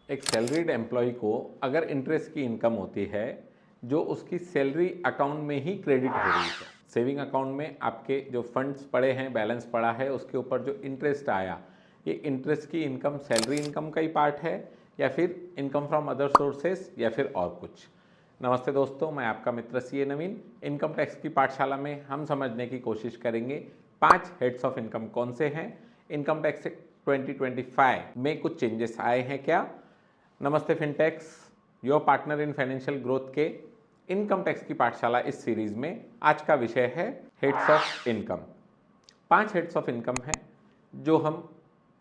एक salaried employee को अगर इंटरेस्ट की इनकम होती है जो उसकी सैलरी अकाउंट में ही क्रेडिट हो रही है, सेविंग अकाउंट में आपके जो फंड्स पड़े हैं, बैलेंस पड़ा है, उसके ऊपर जो इंटरेस्ट आया, ये इंटरेस्ट की इनकम सैलरी इनकम का ही पार्ट है या फिर इनकम फ्रॉम अदर सोर्सेस या फिर और कुछ। नमस्ते दोस्तों, मैं आपका मित्र सीए नवीन। इनकम टैक्स की पाठशाला में हम समझने की कोशिश करेंगे 5 हेड्स ऑफ इनकम कौन से हैं, इनकम टैक्स 2025 में कुछ चेंजेस आए हैं क्या। नमस्ते फिनटेक्स, your partner in financial growth के इनकम टैक्स की पाठशाला इस सीरीज में आज का विषय है heads of income. 5 heads of income है जो हम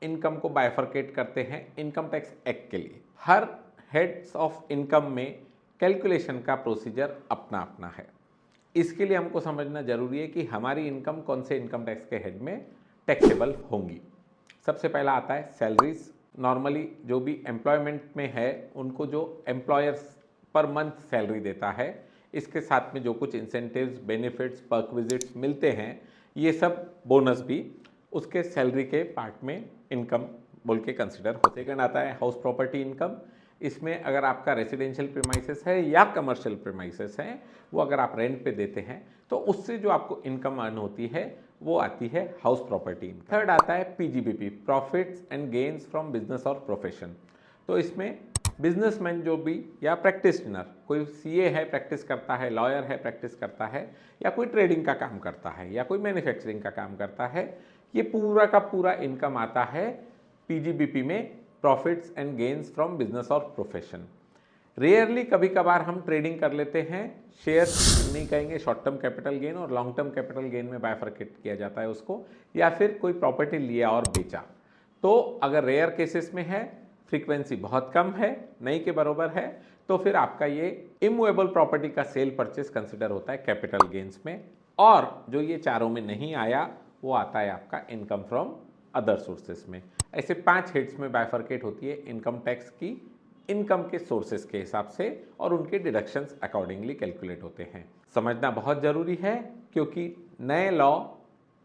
इनकम को बाइफरकेट करते हैं इनकम टैक्स एक्ट के लिए। हर हेड्स ऑफ इनकम में कैलकुलेशन का प्रोसीजर अपना अपना है। इसके लिए हमको समझना जरूरी है कि हमारी इनकम कौन से इनकम टैक्स के हेड में टैक्सेबल होंगी। सबसे पहला आता है सैलरीज। नॉर्मली जो भी एम्प्लॉयमेंट में है उनको जो एम्प्लॉयर्स पर मंथ सैलरी देता है, इसके साथ में जो कुछ इंसेंटिव्स, बेनिफिट्स, पर्क विजिट्स मिलते हैं, ये सब बोनस भी उसके सैलरी के पार्ट में इनकम बोल के कंसिडर होते। सेकंड आता है हाउस प्रॉपर्टी इनकम। इसमें अगर आपका रेसिडेंशियल प्रीमाइसेस है या कमर्शियल प्रीमाइसेस है, वो अगर आप रेंट पे देते हैं तो उससे जो आपको इनकम अर्न होती है वो आती है हाउस प्रॉपर्टी इनकम। थर्ड आता है PGBP, profits and gains from business और प्रोफेशन। तो इसमें बिजनेसमैन जो भी या प्रैक्टिशनर, कोई सीए है प्रैक्टिस करता है, लॉयर है प्रैक्टिस करता है, या कोई ट्रेडिंग का काम करता है या कोई मैन्युफैक्चरिंग का काम करता है, ये पूरा का पूरा इनकम आता है पीजीबीपी में, profits and gains from business और प्रोफेशन। रेयरली कभी कभार हम ट्रेडिंग कर लेते हैं, शेयर्स नहीं कहेंगे, शॉर्ट टर्म कैपिटल गेन और लॉन्ग टर्म कैपिटल गेन में बाइफरकेट किया जाता है उसको, या फिर कोई प्रॉपर्टी लिया और बेचा। तो अगर रेयर केसेस में है, फ्रीक्वेंसी बहुत कम है, नहीं के बराबर है, तो फिर आपका ये इमूवेबल प्रॉपर्टी का सेल परचेस कंसिडर होता है कैपिटल गेन्स में। और जो ये चारों में नहीं आया वो आता है आपका इनकम फ्रॉम अदर सोर्सेस में। ऐसे 5 हेड्स में बाइफरकेट होती है इनकम टैक्स की, इनकम के सोर्सेस के हिसाब से, और उनके डिडक्शंस अकॉर्डिंगली कैलकुलेट होते हैं। समझना बहुत ज़रूरी है क्योंकि नए लॉ,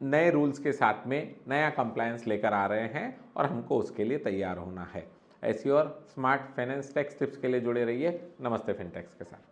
नए रूल्स के साथ में नया कंप्लायंस लेकर आ रहे हैं और हमको उसके लिए तैयार होना है। ऐसी और स्मार्ट फाइनेंस टैक्स टिप्स के लिए जुड़े रहिए। नमस्ते फिनटेक्स के साथ।